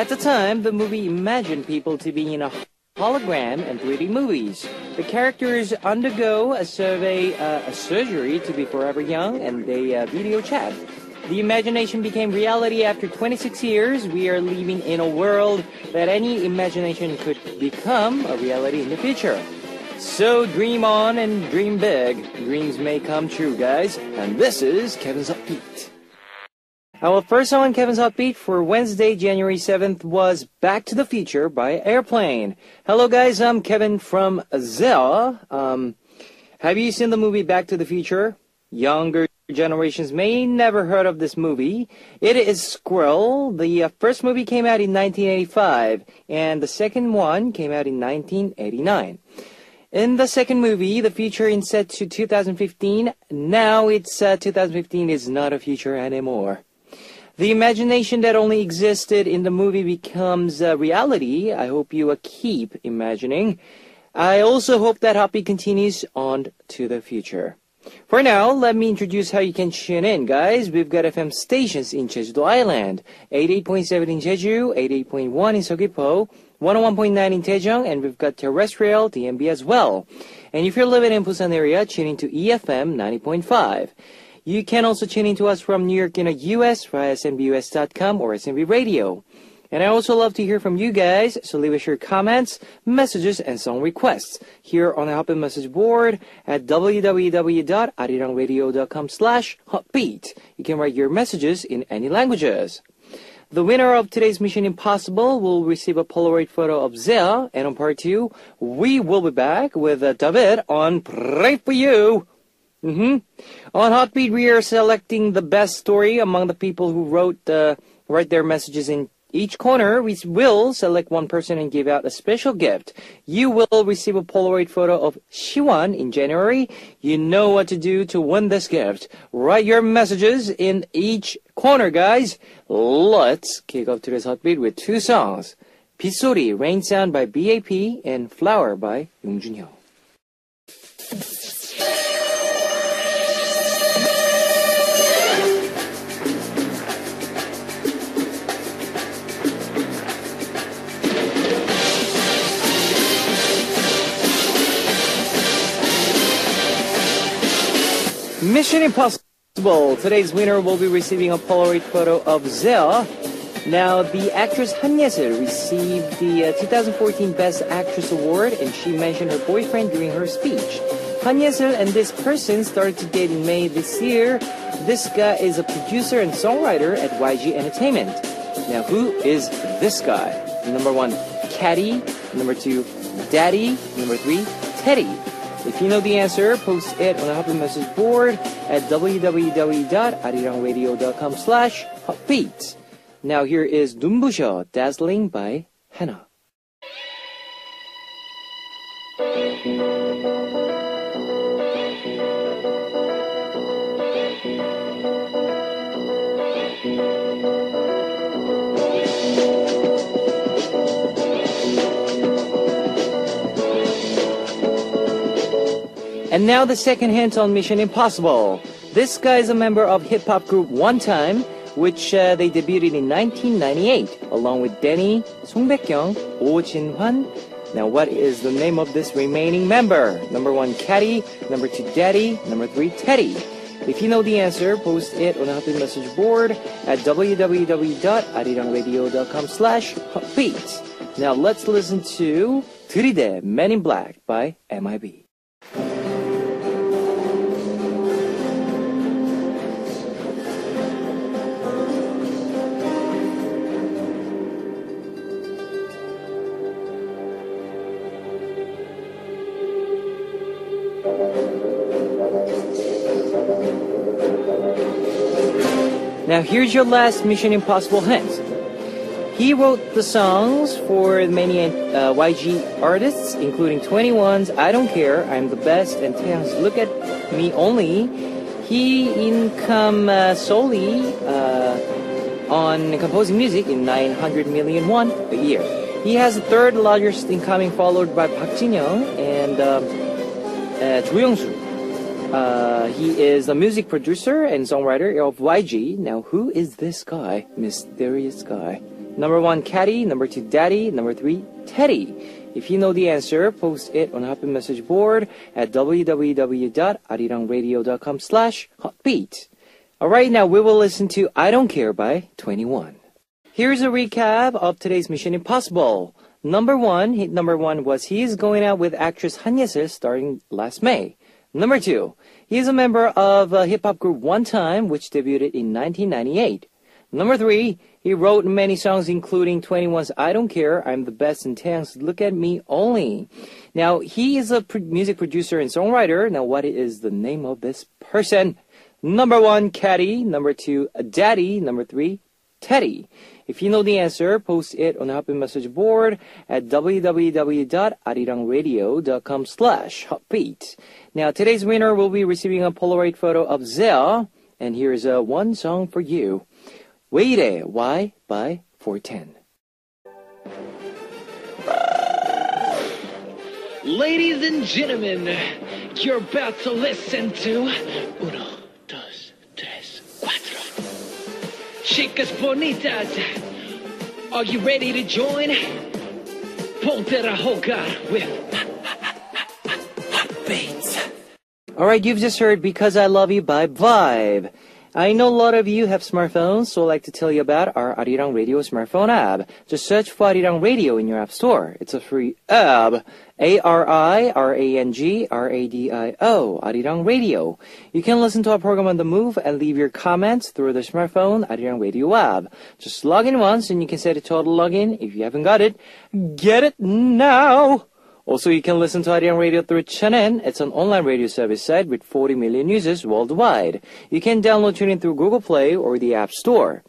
At the time, the movie imagined people to be in a hologram and 3D movies. The characters undergo a surgery to be forever young, and they video chat. The imagination became reality after 26 years. We are living in a world that any imagination could become a reality in the future. So dream on and dream big. Dreams may come true, guys. And this is Kevin's Upbeat. Our first song on Kevin's Upbeat for Wednesday, January 7th was Back to the Future by Airplane. Hello guys, I'm Kevin from Zell. Have you seen the movie Back to the Future? Younger generations may never heard of this movie. It is Squirrel. The first movie came out in 1985, and the second one came out in 1989. In the second movie, the future is set to 2015. Now it's 2015 is not a future anymore. The imagination that only existed in the movie becomes reality. I hope you keep imagining. I also hope that Happy continues on to the future. For now, let me introduce how you can tune in, guys. We've got FM stations in Jeju-do Island, 88.7 in Jeju, 88.1 in Seogwipo, 101.9 in Daejeong, and we've got terrestrial DMB as well. And if you're living in Busan area, tune in to EFM 90.5. You can also tune in to us from New York in the US via snbus.com or SNB Radio. And I also love to hear from you guys, so leave us your comments, messages, and song requests here on the Hotbeat message board at www.arirangradio.com/hotbeat. You can write your messages in any languages. The winner of today's Mission Impossible will receive a Polaroid photo of Zia, and on part 2, we will be back with David on Pray For You. On Hotbeat, we are selecting the best story among the people who write their messages in each corner. We will select one person and give out a special gift. You will receive a Polaroid photo of Siwon in January. You know what to do to win this gift. Write your messages in each corner, guys. Let's kick off today's Hotbeat with two songs. 빗소리, Rain Sound by BAP, and Flower by 용준혁. Mission Impossible. Today's winner will be receiving a Polaroid photo of Zia. Now, the actress Han Ye-sil received the 2014 Best Actress Award, and she mentioned her boyfriend during her speech. Han Ye-sil and this person started to date in May this year. This guy is a producer and songwriter at YG Entertainment. Now, who is this guy? Number 1, Caddy. Number 2, Daddy. Number 3, Teddy. If you know the answer, post it on the Hotbeat message board at www.arirangradio.com/hotbeat. Now here is 눈부셔, Dazzling by Hannah. And now the second hint on Mission Impossible. This guy is a member of hip-hop group One Time, which they debuted in 1998, along with Danny, Song Baek-kyung, Oh Jin-hwan. Now what is the name of this remaining member? Number 1, Caddy. Number 2, Daddy. Number 3, Teddy. If you know the answer, post it on the Hotbeat message board at www.arirangradio.com/hotbeat. Now let's listen to 들이대, Men in Black by MIB. Now here's your last Mission Impossible hint. He wrote the songs for many YG artists, including 21's I Don't Care, I'm the Best, and Taeyang's Look at Me Only. He income solely on composing music in 900 million won a year. He has the third largest incoming, followed by Park Jin-young and Jo Young-soo. He is a music producer and songwriter of YG. Now, who is this guy? Mysterious guy. Number 1, Caddy. Number 2, Daddy. Number 3, Teddy. If you know the answer, post it on Happy Message board at www.arirangradio.com/hotbeat. Alright, now we will listen to I Don't Care by 21. Here's a recap of today's Mission Impossible. Hit number one was he is going out with actress Han Ye-seol starting last May. Number 2, he is a member of a hip-hop group One Time, which debuted in 1998. Number 3, he wrote many songs including 21's I Don't Care, I'm the Best, and Taeyang's Look at Me Only. Now, he is a music producer and songwriter. Now, what is the name of this person? Number 1, Caddy. Number 2, Daddy. Number 3, Teddy. If you know the answer, post it on the Happy Message board at www.arirangradio.com/hotbeat. Now, today's winner will be receiving a Polaroid photo of Zea, and here's a one song for you. 왜 이래? Why? by 410. Ladies and gentlemen, you're about to listen to Uno, Dos, Tres, Cuatro. Chicas bonitas, are you ready to join? Ponte a jugar with Beats. Alright, you've just heard Because I Love You by Vibe. I know a lot of you have smartphones, so I'd like to tell you about our Arirang Radio smartphone app. Just search for Arirang Radio in your app store. It's a free app. ARIRANGRADIO, Arirang Radio. You can listen to our program on the move and leave your comments through the smartphone Arirang Radio app. Just log in once and you can set a total login. If you haven't got it, get it now! Also, you can listen to Arirang Radio through Channel. It's an online radio service site with 40 million users worldwide. You can download TuneIn through Google Play or the App Store.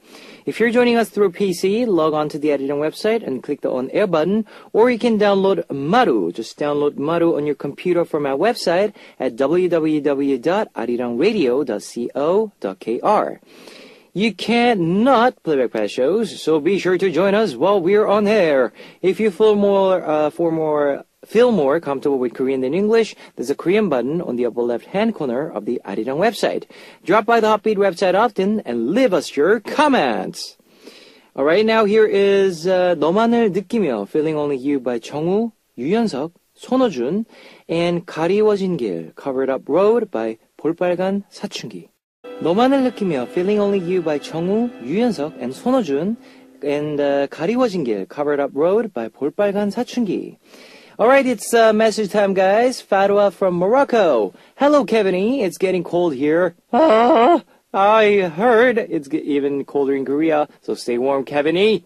If you're joining us through PC, log on to the Arirang website and click the On Air button, or you can download Maru. Just download Maru on your computer from our website at www.arirangradio.co.kr. You cannot playback past shows, so be sure to join us while we're on air. If you feel more comfortable with Korean than English, there's a Korean button on the upper left-hand corner of the Arirang website. Drop by the Hotbeat website often and leave us your comments. Alright, now here is 너만을 느끼며 Feeling Only You by 정우, 유연석, 손호준, and 가리워진 길, Covered Up Road by 볼빨간 사춘기. 너만을 느끼며 Feeling Only You by 정우, 유연석, and 손호준, and 가리워진 길, Covered Up Road by 볼빨간 사춘기. Alright, it's message time, guys. Fatwa from Morocco. Hello, Kevin. It's getting cold here. I heard it's even colder in Korea, so stay warm, Kevin.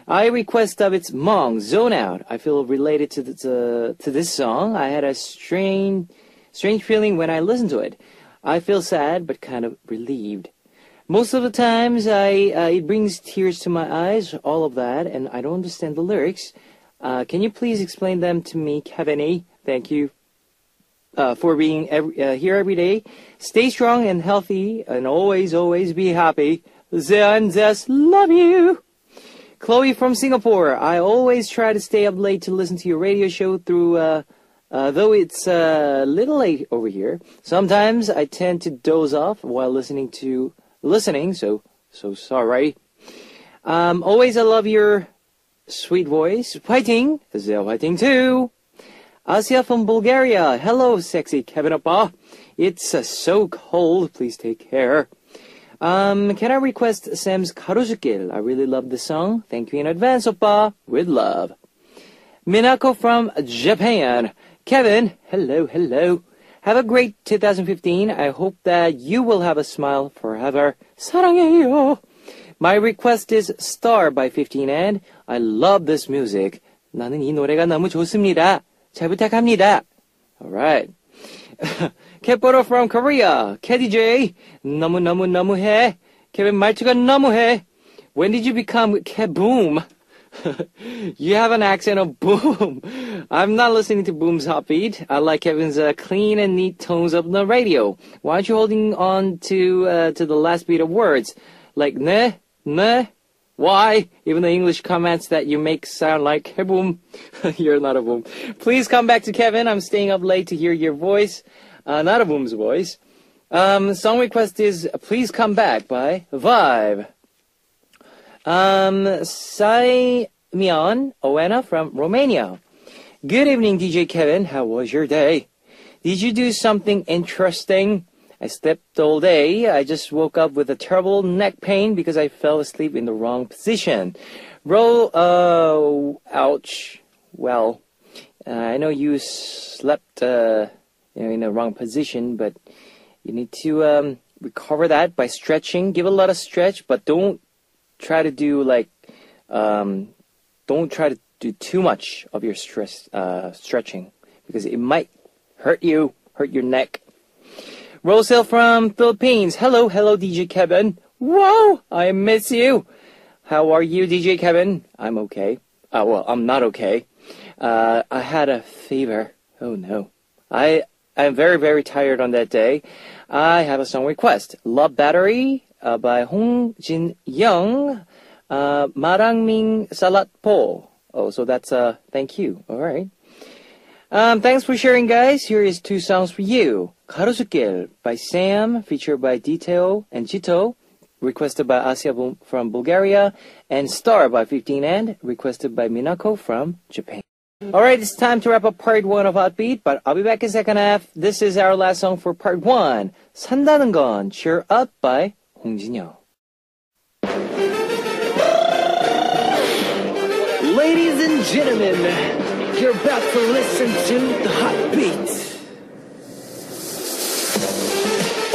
I request of its Mong, Zone Out. I feel related to this song. I had a strange feeling when I listened to it. I feel sad, but kind of relieved. Most of the times, it brings tears to my eyes, all of that, and I don't understand the lyrics. Can you please explain them to me, Kevin? Thank you for being here every day. Stay strong and healthy, and always, always be happy. Zea and Zes, love you. Chloe from Singapore. I always try to stay up late to listen to your radio show through, though it's a little late over here. Sometimes I tend to doze off while listening, so sorry. Always I love your sweet voice. Fighting! Zea fighting too! Asia from Bulgaria. Hello, sexy Kevin Oppa. It's so cold. Please take care. Can I request Sam's 가로수길? I really love the song. Thank you in advance, Oppa. With love. Minako from Japan. Kevin, hello. Have a great 2015. I hope that you will have a smile forever. 사랑해요. My request is Star by 15 and I love this music. 나는 이 노래가 너무 좋습니다. 잘 부탁합니다. Alright. 캣보로 from Korea. KDJ. 너무해. Kevin 말투가 너무해. When did you become Keboom? You have an accent of boom. I'm not listening to Boom's Hotbeat. I like Kevin's clean and neat tones of the radio. Why aren't you holding on to the last beat of words? Like ne. Why? Even the English comments that you make sound like, hey, boom. You're not a boom. Please come back to Kevin. I'm staying up late to hear your voice. Not a boom's voice. Song request is Please Come Back by Vibe. Simeon Owena from Romania. Good evening, DJ Kevin. How was your day? Did you do something interesting? I slept all day. I just woke up with a terrible neck pain because I fell asleep in the wrong position. Ouch. Well, I know you slept, in the wrong position, but you need to recover that by stretching. Give a lot of stretch, but don't try to do do too much of your stretching because it might hurt your neck. Rosel from Philippines. Hello, DJ Kevin. Whoa, I miss you. How are you, DJ Kevin? I'm okay. I'm not okay. I had a fever. Oh no. I'm very, very tired on that day. I have a song request. Love Battery by Hong Jin Young. Marangming Salat Po. Oh, so that's thank you. All right. Thanks for sharing, guys. Here is two songs for you. 가로수길 by Sam, featured by Detail and Jito, requested by Asia from Bulgaria, and Star by 15 and, requested by Minako from Japan. All right, it's time to wrap up part one of Hot Beat, but I'll be back in second half. This is our last song for part one. 산다는 건 Cheer Up by 홍진영. Ladies and gentlemen, you're about to listen to the Hot Beat.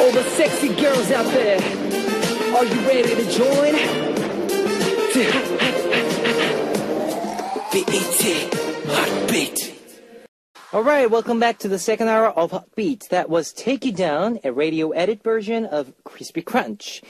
All the sexy girls out there, are you ready to join? BET Hot Beat. All right, welcome back to the second hour of Hot Beat. That was Take You Down, a radio edit version of Crispy Crunch.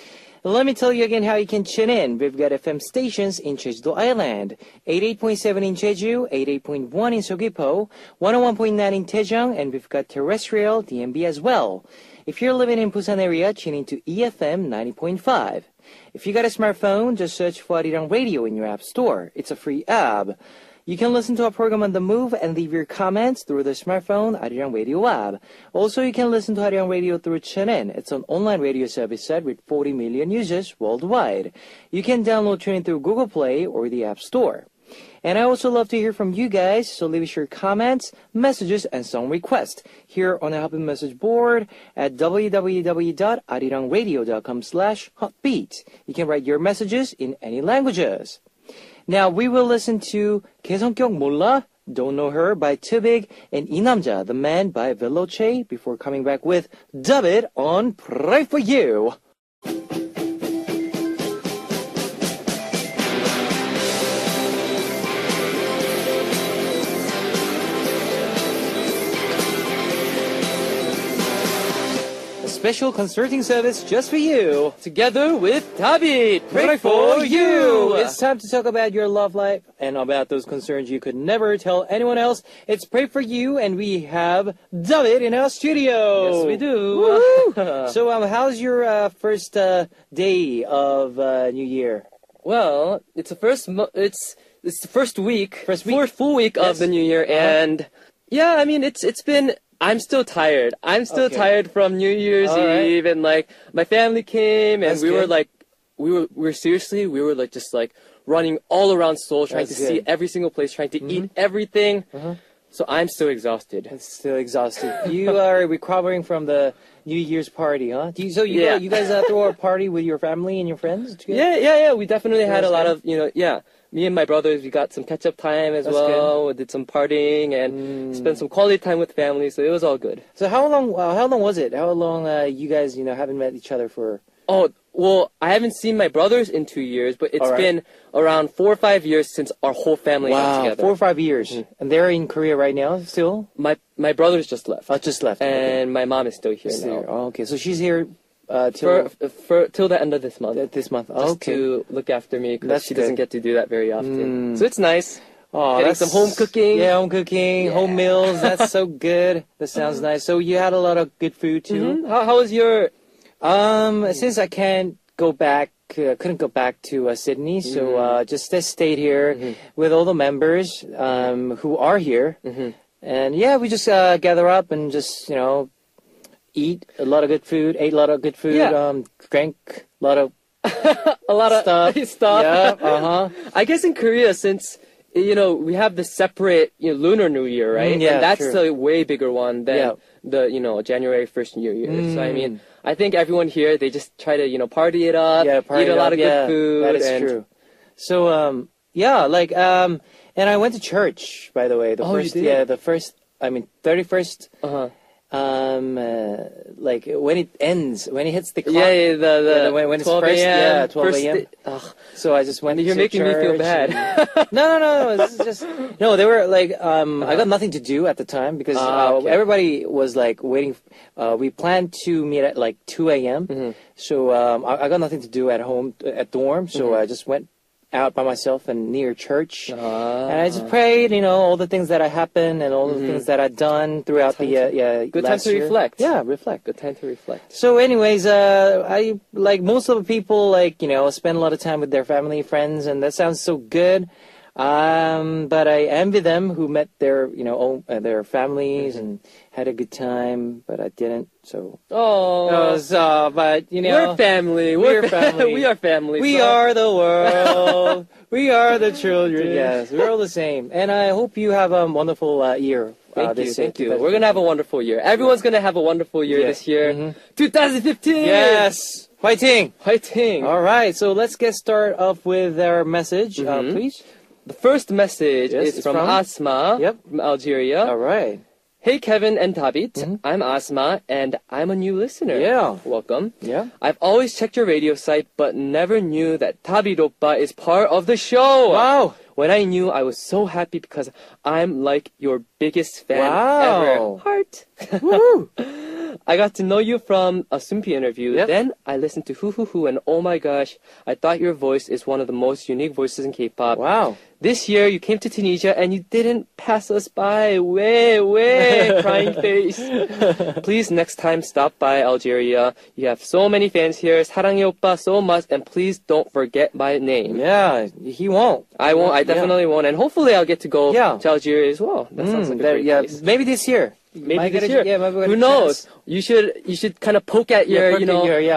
Let me tell you again how you can tune in. We've got FM stations in Jeju Island, 88.7 in Jeju, 88.1 in Seogwipo, 101.9 in Daejeon, and we've got terrestrial DMB as well. If you're living in Busan area, tune in to EFM 90.5. If you got a smartphone, just search for Arirang Radio in your app store. It's a free app. You can listen to our program on the move and leave your comments through the smartphone Arirang Radio app. Also, you can listen to Arirang Radio through TuneIn. It's an online radio service set with 40 million users worldwide. You can download TuneIn through Google Play or the App Store. And I also love to hear from you guys, so leave us your comments, messages, and song requests here on the Hot Beat message board at www.arirangradio.com/hotbeat. You can write your messages in any languages. Now we will listen to 개성격 몰라, Don't Know Her by Too Big, and 이 남자, The Man by Veloce, before coming back with Dub It on Pray For You. Special concerting service just for you. Together with David, pray for you. It's time to talk about your love life and about those concerns you could never tell anyone else. It's Pray For You, and we have David in our studio. Yes, we do. So, how's your first day of New Year? Well, it's the first week, fourth full week of the New Year, and yeah, I mean it's been. I'm still tired. I'm still tired from New Year's Eve, and like my family came, and we were just running all around Seoul, trying to see every single place, trying to eat everything. So I'm still exhausted. You are recovering from the New Year's party, huh? You guys throw a party with your family and your friends together? Yeah. We definitely had a lot of, me and my brothers, we got some catch-up time as well. We did some partying and spent some quality time with family, so it was all good. So how long was it? How long you guys, haven't met each other for? Oh, well, I haven't seen my brothers in 2 years, but it's been around 4 or 5 years since our whole family got together. 4 or 5 years. And they're in Korea right now still? My brothers just left. Just left. And my mom is still here now. Oh, okay, so she's here till the end of this month. Just to look after me, because she doesn't get to do that very often. So it's nice. Oh, getting some home cooking. Yeah, home cooking, home meals. That's so good. That sounds nice. So you had a lot of good food too. How was your? Since I couldn't go back to Sydney, so just stayed here with all the members who are here, and yeah, we just gather up and just ate a lot of good food, drank a lot of a lot of stuff. Yeah, I guess in Korea, since we have the separate Lunar New Year, right? Yeah, and that's true. a way bigger one than the January 1st New Year. So I mean, I think everyone here, they just try to party it up, eat a lot of good food. That is true. So and I went to church, by the way. You did? 31st. Like when it ends, when it hits the clock. When it's 12 first, a.m. 12 a.m. So I just went. You're to making me feel church bad. No. This is just no. They were like, I got nothing to do at the time because okay. everybody was like waiting. We planned to meet at like 2 a.m. So I got nothing to do at home at dorm. So I just went out by myself and near church, and I just prayed, all the things that had happened and all the things that I'd done throughout the good time last to year. reflect. Yeah, reflect. Good time to reflect. So, anyways, I like most of the people spend a lot of time with their family, friends, and that sounds so good. But I envy them who met their their families and had a good time, but I didn't. So but we're family. We're family. We are family. We are the world. We are the children. Yes, we're all the same. And I hope you have a wonderful year. Thank you. We're gonna have a wonderful year. Everyone's gonna have a wonderful year this year. 2015. Yes. Fighting. All right. So let's get started off with our message, please. The first message is from Asma from Algeria. All right. Hey, Kevin and David. I'm Asma, and I'm a new listener. Yeah. Welcome. Yeah. I've always checked your radio site, but never knew that David Oppa is part of the show. Wow. When I knew, I was so happy because I'm like your biggest fan ever. Heart. Woo. I got to know you from a Soompi interview. Yep. Then I listened to Hoo Hoo Hoo, and oh my gosh, I thought your voice is one of the most unique voices in K-pop. Wow. This year, you came to Tunisia and you didn't pass us by. Way, crying face. Please, next time, stop by Algeria. You have so many fans here. 사랑해 오빠 so much, and please don't forget my name. Yeah, he won't. I won't. I definitely won't, and hopefully I'll get to go to Algeria as well. That sounds like a great place. Maybe this year. Maybe this year. Yeah, maybe who knows? You should kind of poke at your,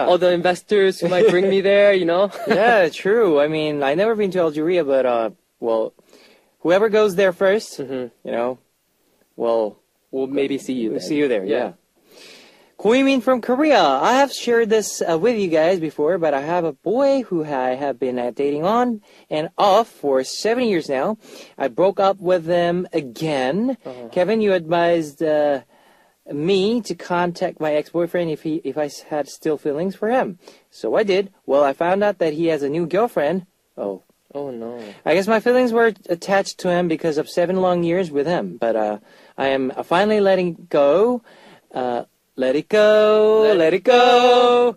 all the investors who might bring me there, Yeah, true. I mean, I've never been to Algeria, but, whoever goes there first, we'll maybe see you there. We'll see you there, yeah. Koimin from Korea. I have shared this with you guys before, but I have a boy who I have been dating on and off for 7 years now. I broke up with them again. Kevin, you advised me to contact my ex-boyfriend if I had still feelings for him. So I did. Well, I found out that he has a new girlfriend. Oh no. I guess my feelings were attached to him because of 7 long years with him. But I am finally letting go. Let it go.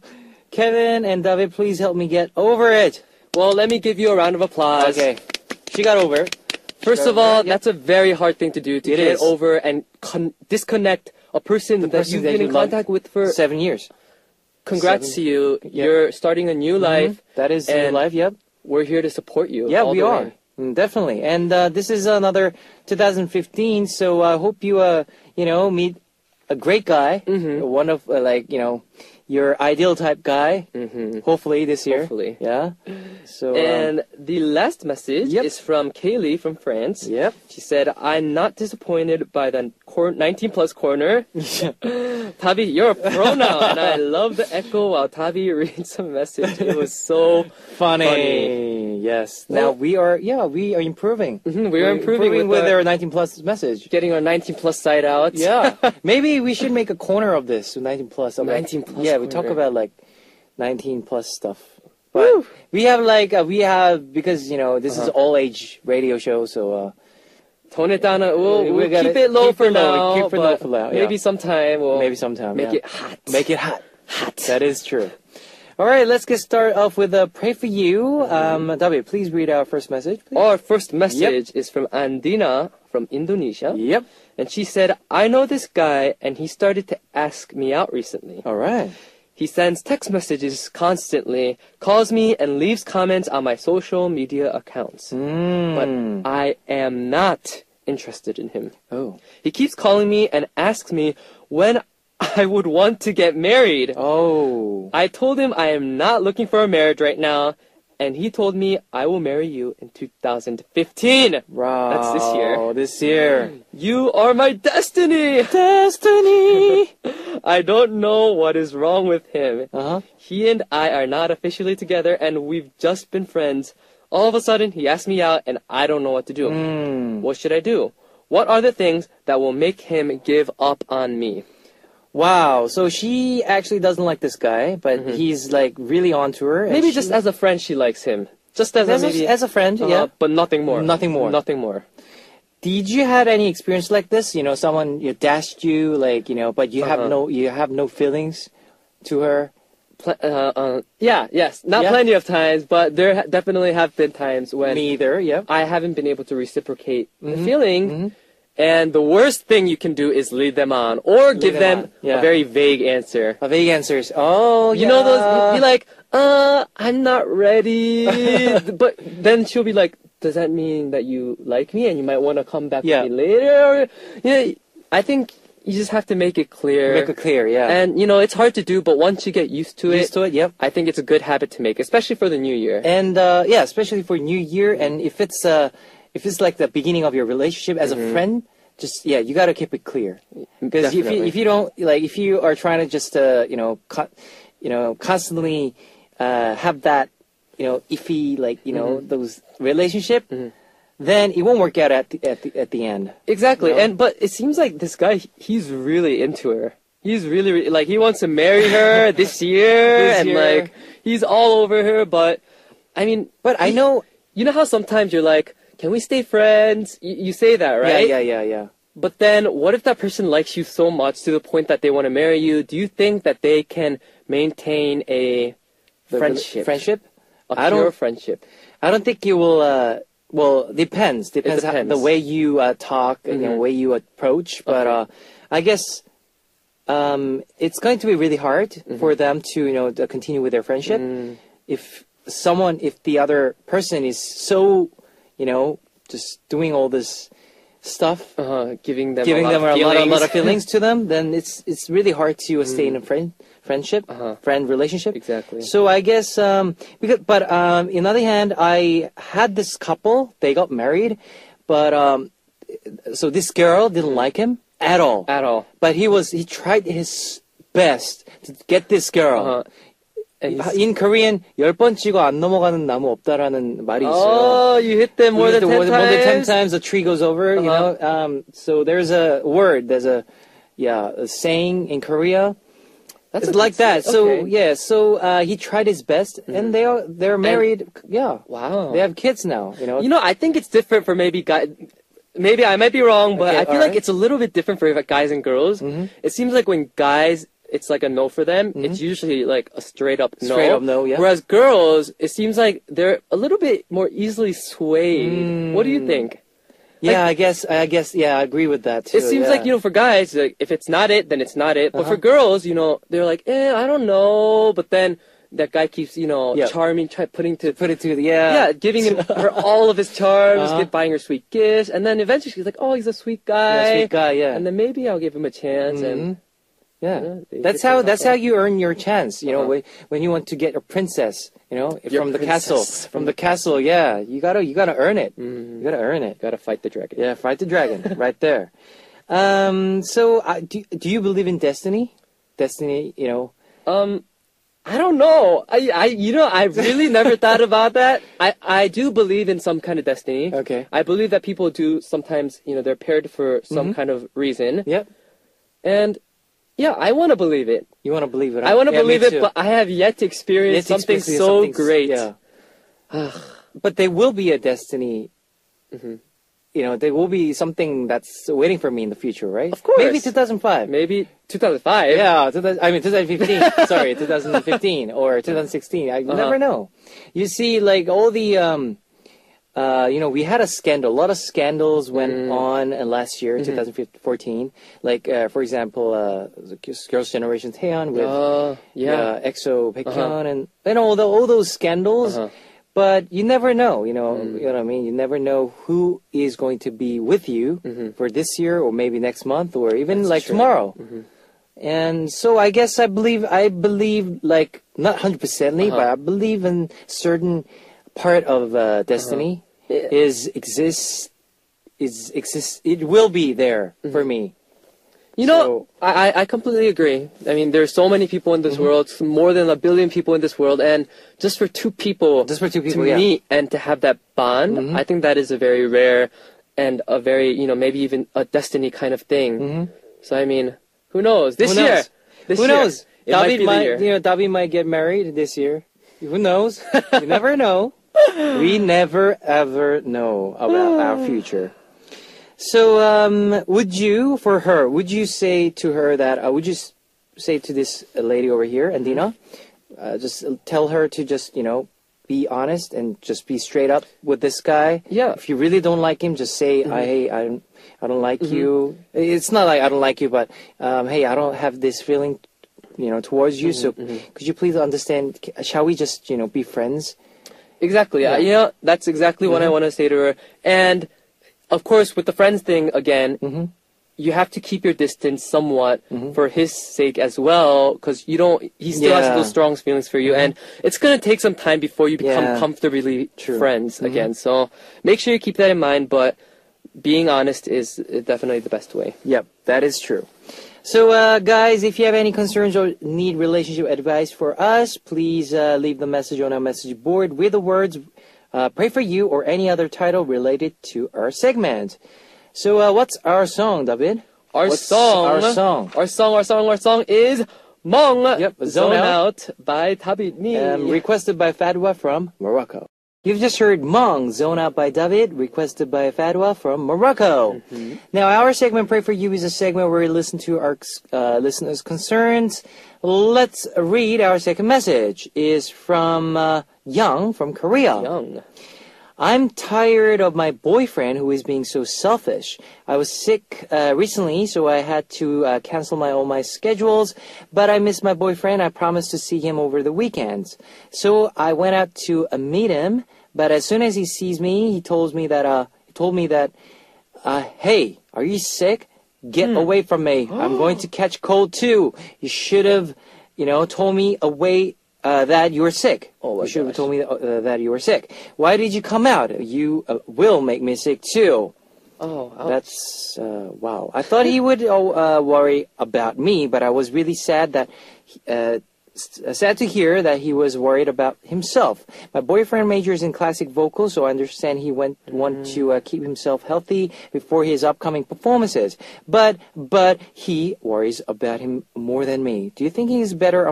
Kevin and David, please help me get over it. Well, let me give you a round of applause. Okay. She got over it. First of all, that's a very hard thing to do, to get over and disconnect a person that you've been in contact with for 7 years. Congrats to you. Yep. You're starting a new life. That is a new life, yep. We're here to support you. Yeah, we are. Definitely. And this is another 2015, so I hope you, meet a great guy. One of, your ideal type guy. Hopefully this year. Hopefully. Yeah. So. And the last message is from Kaylee from France. Yep. She said, I'm not disappointed by the 19 plus corner. Tavi, you're a pro now. And I love the echo while Tavi reads a message. It was so funny. Yes. Now we are improving. We are improving with our 19 plus message. Getting our 19 plus side out. Yeah. Maybe we should make a corner of this, 19 plus. 19 plus. Yeah, we talk about 19 plus stuff. But we have because this is all age radio show, so tone it down. We'll keep it low for now. Keep it low for now. Maybe sometime we'll make it hot. Make it hot. That is true. All right, let's get started off with Pray For You. David, please read our first message, please. Our first message is from Andina from Indonesia. Yep. And she said, I know this guy, and he started to ask me out recently. All right. He sends text messages constantly, calls me, and leaves comments on my social media accounts. But I am not interested in him. Oh. He keeps calling me and asks me when I would want to get married. Oh. I told him I am not looking for a marriage right now, and he told me I will marry you in 2015. Wow. That's this year. This year. You are my destiny. Destiny. I don't know what is wrong with him. Uh-huh. He and I are not officially together, and we've just been friends. All of a sudden, he asked me out, and I don't know what to do. What should I do? What are the things that will make him give up on me? Wow. So she actually doesn't like this guy, but he's like really onto her. and Maybe she- just as a friend, she likes him. Just as, as a, maybe, as a friend, yeah. but nothing more. Nothing more. Nothing more. Did you had any experience like this? You know, someone you dashed you, like, you know, but you have no feelings to her. Yes, not Yeah. plenty of times, but there definitely have been times when Me either. Yeah. I haven't been able to reciprocate the feeling. And the worst thing you can do is lead them on or give them them on, yeah. a very vague answer. A vague answers. Oh, You know those, be like, I'm not ready. But then she'll be like, does that mean that you like me and you might want to come back Yeah. to me later? Or, I think you just have to make it clear. Make it clear. Yeah. And, it's hard to do, but once you get used to Used to it. Yep. I think it's a good habit to make, especially for the new year. And yeah, especially for New Year, and if it's like the beginning of your relationship as a friend, just you gotta keep it clear. Because if you don't if you are trying to just constantly have that iffy those relationship, then it won't work out at the end. Exactly. You know? But it seems like this guy, he's really into her. He's really like, he wants to marry her this year, like, he's all over her, but, I mean... But I know... You know how sometimes you're like, can we stay friends? You say that, right? Yeah. But then, what if that person likes you so much to the point that they want to marry you? Do you think that they can maintain a friendship? A pure friendship? I don't think you will... well, depends. Depends. The way you talk and the way you approach. But I guess it's going to be really hard for them to to continue with their friendship. If the other person is so just doing all this stuff, giving them a lot of feelings to them, then it's really hard to stay in a friend relationship. Exactly. So I guess on the other hand, I had this couple. They got married, but so this girl didn't like him at all. But he tried his best to get this girl. In Korean, 10번 치고 안 넘어가는 나무 없다라는 말이 있어요. Oh, you hit them more than 10 times? More than 10 times the tree goes over, so there's a word, there's a saying in Korea. It's like that. Okay. So he tried his best, and they're married. Wow. They have kids now. I think it's different for maybe guys. Maybe I might be wrong, but I feel like it's a little bit different for guys and girls. It seems like when guys, it's like a no for them. It's usually like a straight up no. Straight up no, yeah. Whereas girls, it seems like they're a little bit more easily swayed. What do you think? Yeah, I guess, I agree with that too. It seems like, for guys, like, if it's not it, then it's not it. But for girls, they're like, I don't know. But then that guy keeps, charming, putting it to giving her all of his charms, buying her sweet gifts. And then eventually she's like, oh, he's a sweet guy. And then maybe I'll give him a chance. And that's how you earn your chance. When you want to get a princess, from the castle. Yeah, you gotta earn it. You gotta earn it. Gotta fight the dragon. Yeah, fight the dragon right there. So do you believe in destiny? Destiny, I don't know. I really never thought about that. I do believe in some kind of destiny. Okay. I believe that people do sometimes, they're paired for some kind of reason. Yep. And yeah, I want to believe it. You want to believe it? I want to believe it, but I have yet to experience something so great. Yeah. But there will be a destiny. There will be something that's waiting for me in the future, right? Of course. Maybe 2005. Maybe 2005. Yeah, 2015. Sorry, 2015 or 2016. I never know. You see, like all the we had a lot of scandals went on last year, 2014. Like, for example, Girls' Generation Taeyeon with EXO Baekhyun and all those scandals. But you never know, you know what I mean? You never know who is going to be with you for this year or maybe next month or even tomorrow. And so I guess I believe like not 100%ly, but I believe in certain part of destiny it will be there for me. You know, I completely agree. I mean, there's so many people in this world, more than 1 billion people in this world, and just for two people to meet and to have that bond, I think that is a very rare and a very, maybe even a destiny kind of thing. So I mean, who knows? Who knows? David might get married this year. Who knows? You never know. We never ever know about our future. So, would you say to her that, would you say to this lady over here, Andina, just tell her to just, be honest and just be straight up with this guy? Yeah. If you really don't like him, just say, hey, I don't like you. It's not like I don't like you, but, hey, I don't have this feeling, towards you. So could you please understand, shall we just, be friends? Exactly. Yeah. That's exactly what I want to say to her. And, of course, with the friends thing, again, you have to keep your distance somewhat for his sake as well, because he still has those strong feelings for you, and it's going to take some time before you become comfortably friends again. So make sure you keep that in mind, but being honest is definitely the best way. Yep, that is true. So, guys, if you have any concerns or need relationship advice for us, please leave the message on our message board with the words Pray For You or any other title related to our segment. So, what's our song, David? Our song is Mong. Yep, Zone Out by David Ni. Requested by Fadwa from Morocco. You've just heard Mong, Zone Out by David, requested by Fadwa from Morocco. Now, our segment, Pray For You, is a segment where we listen to our listeners' concerns. Let's read our second message. Is from Young from Korea. Young. I'm tired of my boyfriend who is being so selfish. I was sick recently, so I had to cancel all my schedules, but I miss my boyfriend. I promised to see him over the weekends. So I went out to meet him, but as soon as he sees me, he told me that, hey, are you sick? Get away from me. I'm going to catch cold too. You should have, told me that you were sick. You should have told me that you were sick. Why did you come out? You will make me sick too. Oh, ouch. That's wow. I thought he would worry about me, but I was really sad to hear that he was worried about himself. My boyfriend majors in classic vocals, so I understand he want to keep himself healthy before his upcoming performances. But he worries about him more than me. Do you think he's better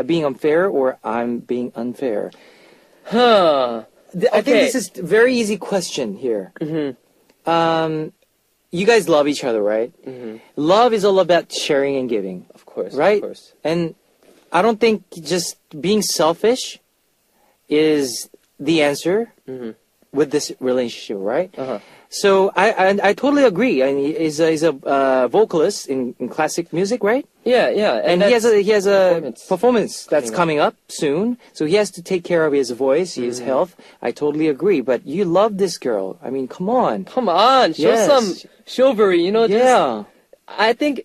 being unfair, or I'm being unfair? I think this is a very easy question here. You guys love each other, right? Love is all about sharing and giving. Of course. Right? Of course. And I don't think just being selfish is the answer with this relationship, right? So I totally agree. I mean, he's a vocalist in classic music, right? Yeah. And he has a performance that's coming up soon, so he has to take care of his voice, his health. I totally agree. But you love this girl. I mean, come on. Show some chivalry. I think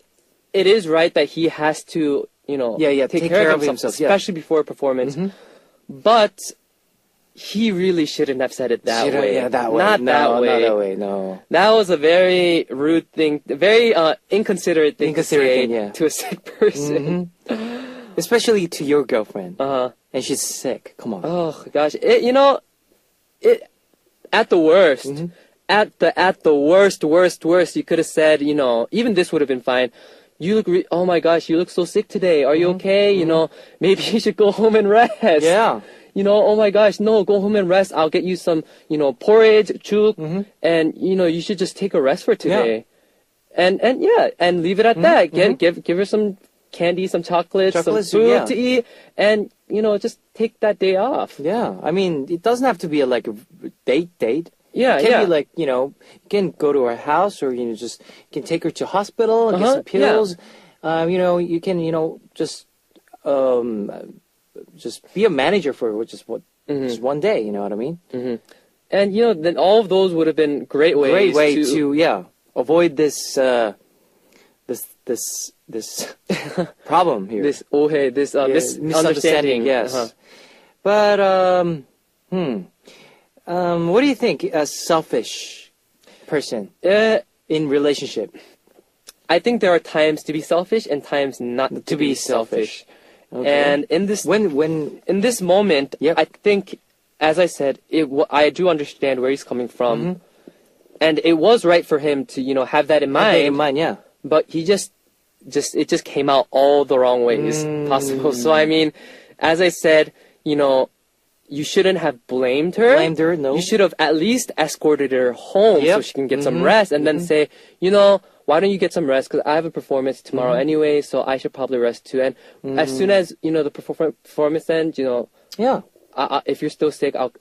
it is right that he has to. Take care of himself, especially before a performance. But he really shouldn't have said it that way. Yeah, that way. Not that way. No. That was a very rude thing, very inconsiderate thing to say to a sick person. Especially to your girlfriend. And she's sick. Come on. Oh gosh, at the worst, at the worst, you could have said, even this would have been fine. You look, oh my gosh, you look so sick today. Are you okay? Maybe you should go home and rest. Yeah. Oh my gosh, no, go home and rest. I'll get you some, porridge, chuk, and, you should just take a rest for today. Yeah. And leave it at that. Give her some candy, some chocolates, some food to eat, and, just take that day off. Yeah. I mean, it doesn't have to be a date. Yeah, it can be like, you can go to her house, or, you can take her to hospital and get some pills. You can, just be a manager for her, just one day, you know what I mean? And, then all of those would have been great ways to avoid this this problem here. This 오해, this misunderstanding. misunderstanding. Yes. Uh-huh. But what do you think? A selfish person in relationship. I think there are times to be selfish and times not to be selfish. Okay. And in this in this moment, Yep. I think, as I said, I do understand where he's coming from, and it was right for him to have that in mind. Okay, in mind, yeah. But he just it just came out all the wrong ways possible. So I mean, as I said, you shouldn't have blamed her. Blamed her, no. You should have at least escorted her home so Yep. she can get some rest, and then say, why don't you get some rest? Because I have a performance tomorrow anyway, so I should probably rest too. And as soon as the performance ends, Yeah. if you're still sick, I'll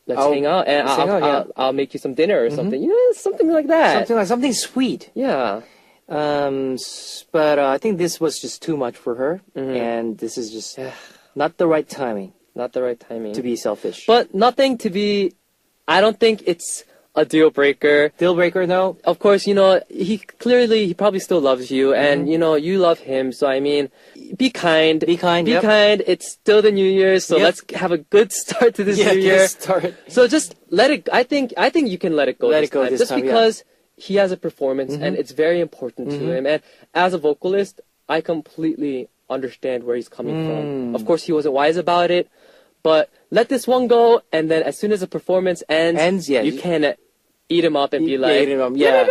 Let's hang out, and let's hang out, I'll make you some dinner or something. Something like that. Something sweet. Yeah. But I think this was just too much for her, and this is just not the right timing Not the right timing. to be selfish. But nothing to be. I don't think it's a deal breaker. Deal breaker, no. Of course, he probably still loves you, and you love him. So I mean, be kind. Be kind. Be Yep. kind. It's still the New Year, so Yep. let's have a good start to this Yeah, New Year. start. So just let it. I think you can let it go. Let this it go time, this just time, yeah. because he has a performance and it's very important to him. And as a vocalist, I completely understand where he's coming from. Of course, he wasn't wise about it, but let this one go, and then as soon as the performance ends, yeah, you can eat him up and be like, eat him up, yeah.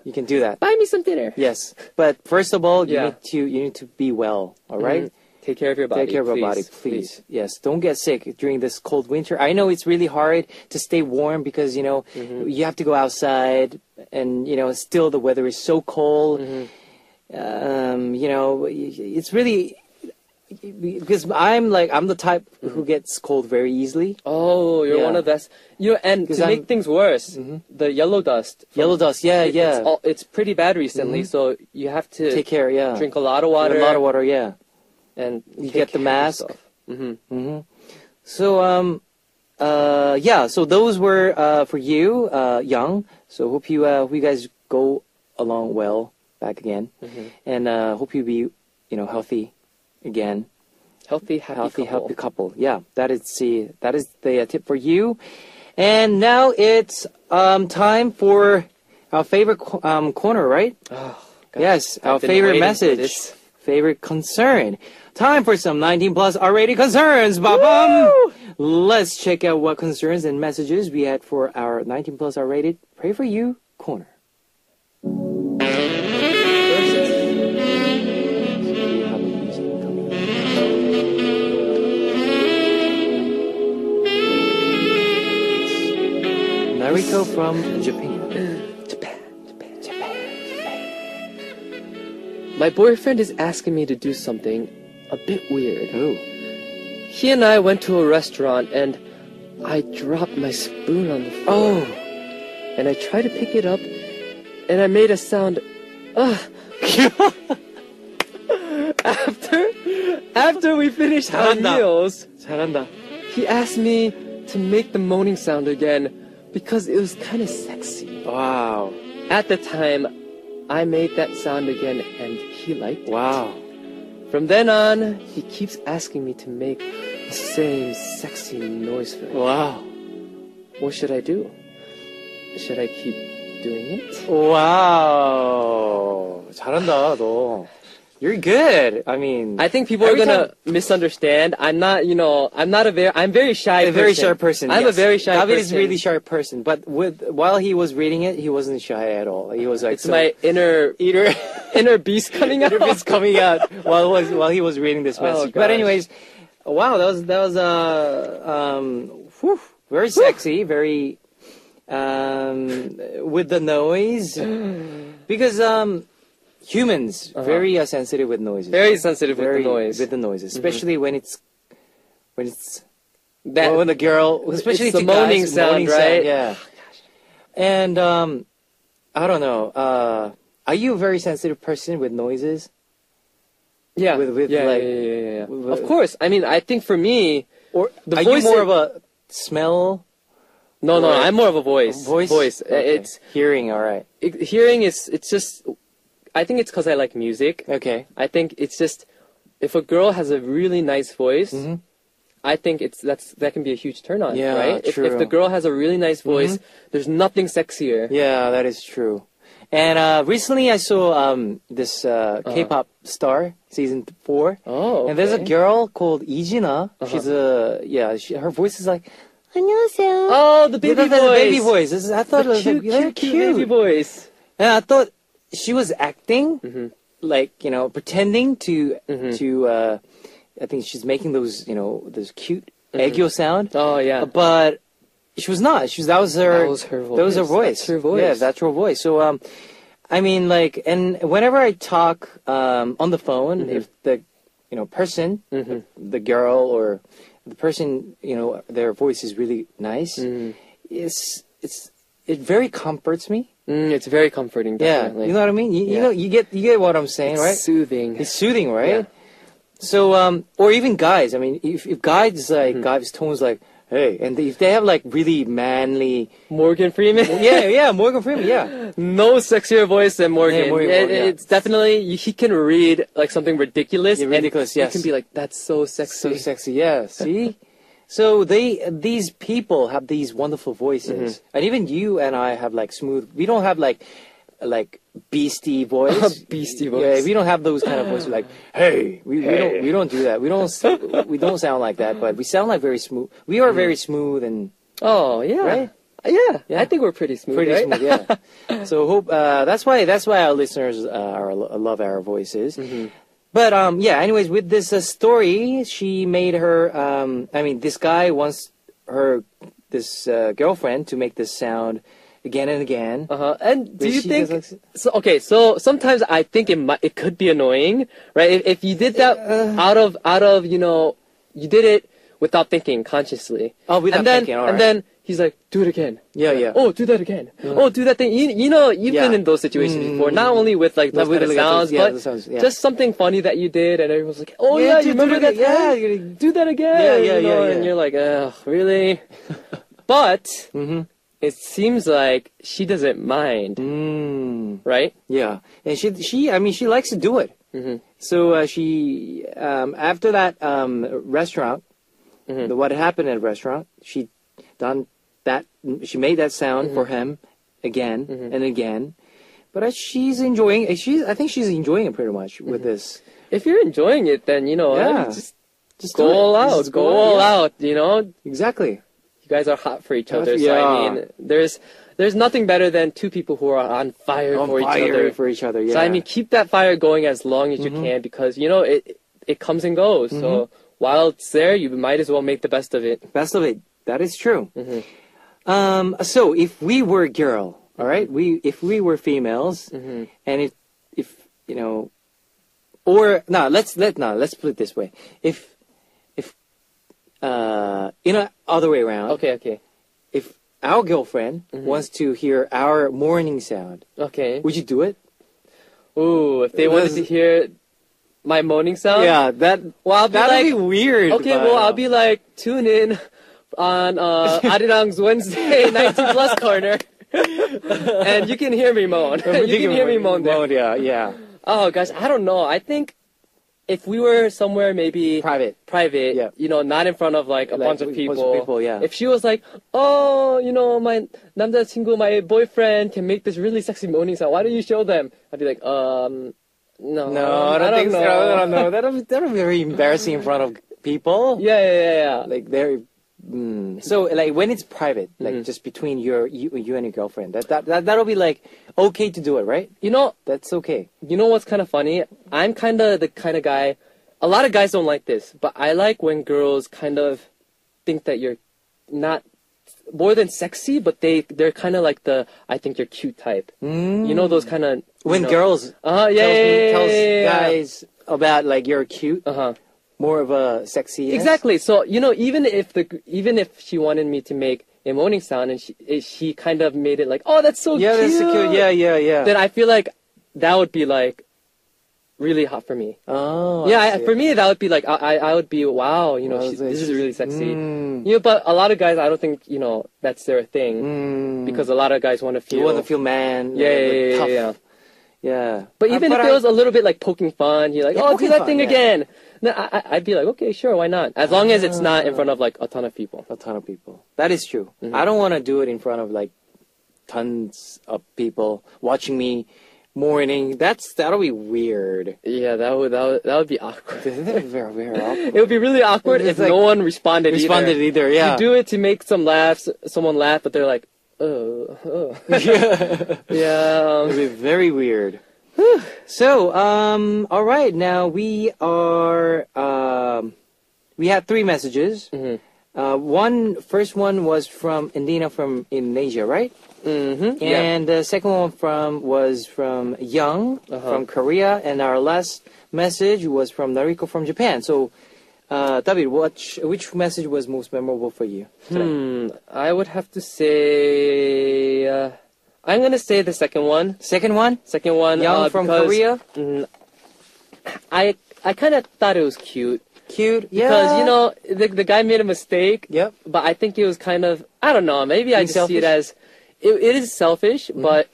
You can do that. buy me some dinner. Yes, but first of all, Yeah. you need to be well. All right. Take care of your body. Take care of your body, please. Yes, don't get sick during this cold winter. I know it's really hard to stay warm because you have to go outside, and still the weather is so cold. It's really because I'm the type who gets cold very easily. Oh, you're Yeah. one of us. And to make things worse, the yellow dust. Yellow dust, yeah, yeah. It's pretty bad recently, so you have to Take care, yeah. drink a lot of water. A lot of water, yeah. And You take get the care of mask. yourself. So so those were for you, Young. So hope you guys go along well back again, and hope you be healthy again. Healthy, happy couple. Yeah, that is the tip for you. And now it's time for our favorite corner, right? Oh, gosh, Yes, I've our been favorite waiting for message, this. favorite concern. Time for some 19 plus R-rated concerns, ba-bum! Let's check out what concerns and messages we had for our 19 plus R-rated Pray For You corner. Nariko from Japan. My boyfriend is asking me to do something a bit weird. Oh. He and I went to a restaurant and I dropped my spoon on the floor. Oh. And I tried to pick it up and I made a sound. After we finished our 잘한다. meals, 잘한다. he asked me to make the moaning sound again because it was kind of sexy. Wow. At the time, I made that sound again and he liked it. Wow. From then on, he keeps asking me to make the same sexy noise for him. Wow. What should I do? Should I keep doing it? Wow. 잘한다, 너. You're good. I mean, I think people are every gonna misunderstand. I'm very shy. a very shy person. I'm yes. a very shy David person. is a really shy person, but while he was reading it, he wasn't shy at all. He was like, It's my inner beast coming out. It's coming out while he was reading this message. But gosh. anyways, wow, that was very sexy, very with the noise because humans very sensitive with noises. Very sensitive Very with the noise. with the noises, especially when it's That when the girl, especially it's if the moaning guys, sound, right? Yeah. And I don't know. Are you a very sensitive person with noises? yeah, with, yeah, like, yeah. with- Of course. I mean, I think for me, Or The are you voice more is- of a smell No, I'm more of a voice. Voice? Okay. It's hearing, all right. hearing is, it's just, I think it's because I like music. Okay. I think it's just, if a girl has a really nice voice, I think that can be a huge turn on, Yeah, right? true. If the girl has a really nice voice, there's nothing sexier. Yeah, that is true. And recently I saw this K-pop star, season 4. Oh, And there's a okay. girl called Ijina. She's her voice is like, 안녕하세요. Oh, the baby The voice. baby voice. I thought it was Cute, like, cute baby voice. And I thought she was acting, like, pretending to, I think she's making those, those cute aegyo sound. Oh, yeah. But she was not. That was her voice. That was her voice. That's her voice. Yeah, that's her voice. So, I mean, like, and whenever I talk on the phone, if the, person, the girl or the person, their voice is really nice, it very comforts me. It's very comforting, definitely. Yeah, you know what I mean? You get what I'm saying, right? Soothing. It's soothing, right? Yeah. So, or even guys. I mean, if guys guys' tones like, hey, and if they have like really manly, Morgan Freeman. yeah, Morgan Freeman, yeah, No sexier voice than Morgan. Yeah, Morgan, yeah. It's definitely, he can read like something ridiculous. Yeah, ridiculous, and yes. You can be like, that's so sexy. so sexy, yeah. See, so these people have these wonderful voices, and even you and I have like smooth. We don't have like beastie voice. Beastie Yeah, voice. we don't have those kind of voices like, hey, we don't do that. We don't sound like that, but we sound like very smooth. We are very smooth and Oh, yeah. Right? Yeah. I think we're pretty smooth, pretty right? smooth, yeah. So hope that's why our listeners love our voices. But yeah. Anyways, with this story, she made her. This guy wants this girlfriend to make this sound again and again. And do But you she think? does So sometimes I think it could be annoying, right? If you did that out of you did it without thinking consciously. Oh, without and then, thinking, all and right. then he's like, do it again. Yeah. Oh, do that again. Oh, do that thing. You've Yeah. been in those situations before. Not only with like those Not with kind of like sounds, those- yeah, but the sounds, yeah. just something funny that you did, and everyone's like, oh Yeah, yeah, you do remember it that again. time? Yeah, you're gonna- Do that again. Yeah. And you're like, ugh, really? But it seems like she doesn't mind, right? Yeah, and she likes to do it. So she after that restaurant, what happened at the restaurant, she made that sound for him again and again. But she's enjoying. I think she's enjoying it pretty much with this. If you're enjoying it, then Yeah. just Just go do it. all out. Just Go all yeah. out. Exactly. You guys are hot for each Hot other. for- So I yeah. mean, there's nothing better than two people who are on fire On for each fire other. for each other. Yeah. So I mean, keep that fire going as long as you can, because it comes and goes. So while it's there, you might as well make the best of it. best of it. That is true. So if we were a girl, all right, if we were females, and if or no, let's put it this way. If other way around. Okay. If our girlfriend wants to hear our morning sound, Okay. would you do it? Ooh, if they wanted to hear my moaning sound. Yeah, that'd be weird. Okay, but- well, I'll be like, tune in on Arirang's Wednesday 19 Plus Corner. And you can hear me moan. You can hear me moan there. Yeah. Oh, gosh, I don't know. I think if we were somewhere maybe Private. yeah. Not in front of like a bunch of people. Yeah. If she was like, oh, my 남자친구, my boyfriend can make this really sexy moaning sound. Why don't you show them? I'd be like, no. No, I don't think so. I don't know. That'll be very embarrassing in front of people. Yeah. Like so like when it's private, like just between you and your girlfriend, that'll be like okay to do it, right? That's okay. You know what's kind of funny? I'm kind of the kind of guy, a lot of guys don't like this, but I like when girls kind of think that you're not more than sexy, but they're kind of like I think you're cute type. Those kind of... When girls tells guys about like you're cute, more of a sexy. Exactly. So, even if she wanted me to make a moaning sound and she kind of made it like, oh, that's so cute. Yeah, that's so cute. Yeah. Then I feel like that would be like really hot for me. Oh, Yeah, for me that would be like I would be wow, you know, this is really sexy. You know, but a lot of guys I don't think that's their thing because a lot of guys want to feel. You want to feel man. Tough. Yeah. But even if it was a little bit like poking fun, you're like, oh, do that thing again. No, I'd be like, okay, sure, why not? As long as it's not in front of like a ton of people. A ton of people. That is true. I don't want to do it in front of like tons of people watching me morning. That'll be weird. Yeah, that would be awkward. Very, very awkward. It would be really awkward if like no one responded either. Yeah. You do it to make someone laugh, but they're like, oh. Yeah. It'd be very weird. So, all right. Now we are. We have 3 messages. First one was from Indina from Indonesia, right? And the second one was from Young from Korea, and our last message was from Nariko from Japan. So, David, which message was most memorable for you today? I would have to say I'm gonna say the second one. Second one? Second one. Young from Korea. I kind of thought it was cute. Cute, yeah. Because the guy made a mistake. Yep. But I think it was kind of I don't know. Maybe I just see it as it is selfish, but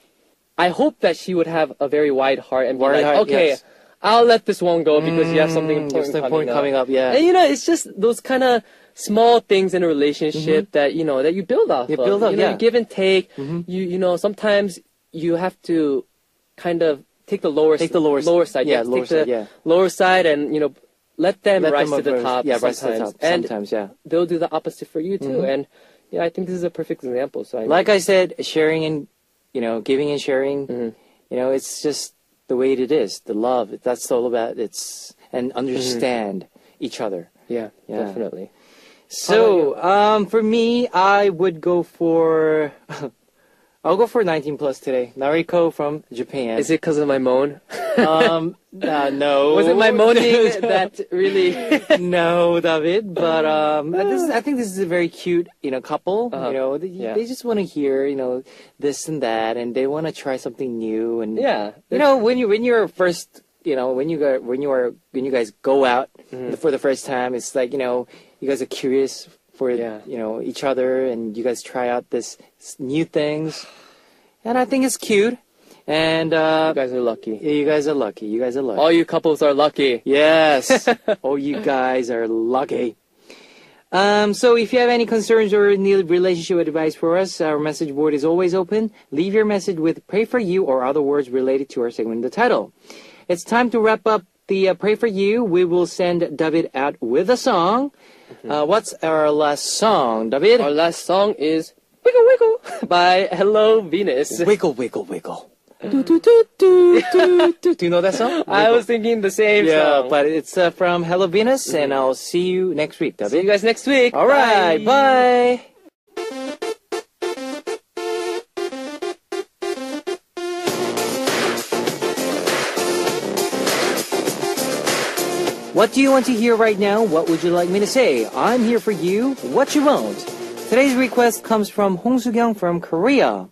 I hope that she would have a very wide heart and be like, okay, I'll let this one go because you have something important coming up. Yeah. And it's just those kind of small things in a relationship that that you build off of. Build up, you give and take. You sometimes you have to kind of take the lower side. Yeah, lower side and let them rise to the top. Yeah, sometimes. rise to the top. And sometimes, yeah. They'll do the opposite for you too. And I think this is a perfect example. So like I said, sharing and giving and sharing. It's just the way it is. The love. That's all about. And understand each other. Yeah, definitely. So, for me, I would go for. I'll go for 19 plus today. Nariko from Japan. Is it because of my moan? No. Was it my moaning that really? No, David. But I think this is a very cute, couple. They just want to hear, this and that, and they want to try something new. And when you're first, when you guys go out for the first time, it's like you guys are curious for each other, and you guys try out this new things, and I think it's cute. And you guys are lucky. You guys are lucky. All you couples are lucky. Yes, all you guys are lucky. So if you have any concerns or need relationship advice for us, our message board is always open. Leave your message with "Pray for You" or other words related to our segment in the title. It's time to wrap up the Pray for You. We will send David out with a song. What's our last song, David? Our last song is Wiggle Wiggle by Hello Venus. Wiggle, wiggle, wiggle. Do you know that song? I was thinking the same song. Yeah, but it's from Hello Venus, and I'll see you next week, David. See you guys next week. All right, bye. What do you want to hear right now? What would you like me to say? I'm here for you. What you want? Today's request comes from Hong Soo-kyung from Korea.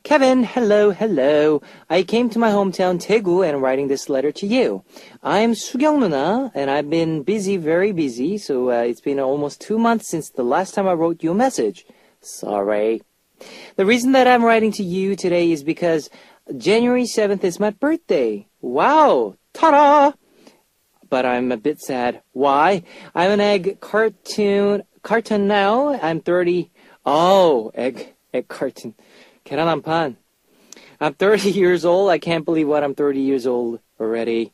Kevin, hello. I came to my hometown Daegu and I'm writing this letter to you. I'm Soo-kyung Nuna and I've been busy, very busy. So it's been almost 2 months since the last time I wrote you a message. Sorry. The reason that I'm writing to you today is because January 7th is my birthday. Wow. Ta-da! But I'm a bit sad. Why? I'm an egg cartoon now. I'm 30. Oh, egg cartoon. 계란 한 판. I'm 30 years old. I can't believe what I'm 30 years old already.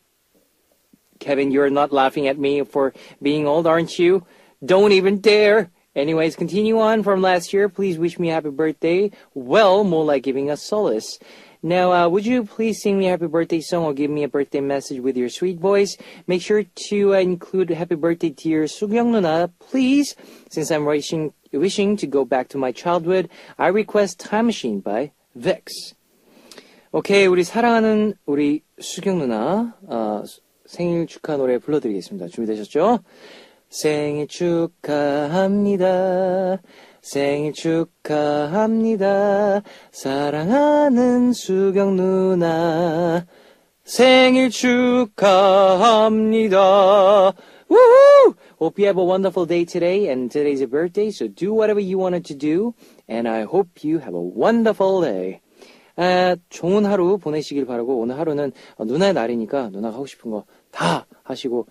Kevin, you're not laughing at me for being old, aren't you? Don't even dare. Anyways, continue on from last year. Please wish me a happy birthday. Well, more like giving us solace. Now, would you please sing me a happy birthday song or give me a birthday message with your sweet voice? Make sure to include happy birthday to your Soo-kyung Nuna, please. Since I'm wishing to go back to my childhood, I request Time Machine by Vex. 오케이, 우리 사랑하는 우리 수경 누나 생일 축하 노래 불러드리겠습니다. 준비되셨죠? 생일 축하합니다. 생일 축하합니다. 사랑하는 수경 누나. 생일 축하합니다. Woohoo! Hope you have a wonderful day today, and today's a birthday, so do whatever you wanted to do, and I hope you have a wonderful day. 좋은 하루 보내시길 바라고, 오늘 하루는 누나의 날이니까 누나가 하고 싶은 거 다 하시고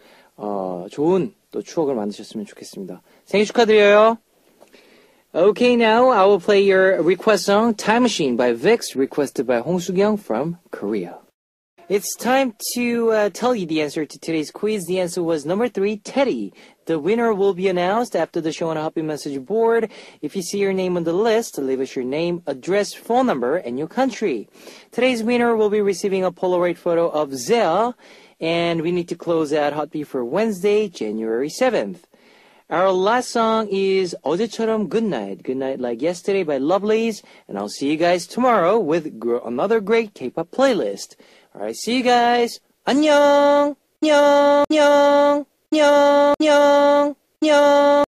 좋은 또 추억을 만드셨으면 좋겠습니다. 생일 축하드려요. Okay, now I will play your request song, Time Machine by Vix, requested by Hong Soo-kyung from Korea. It's time to tell you the answer to today's quiz. The answer was number 3, Teddy. The winner will be announced after the show on a Happy Message board. If you see your name on the list, leave us your name, address, phone number, and your country. Today's winner will be receiving a Polaroid photo of Zea, and we need to close out Hotbeat for Wednesday, January 7th. Our last song is 어제처럼 Good Night. Good Night Like Yesterday by Lovelyz. And I'll see you guys tomorrow with another great K-pop playlist. Alright, see you guys. 안녕! 안녕! 안녕! 안녕! 안녕! 안녕!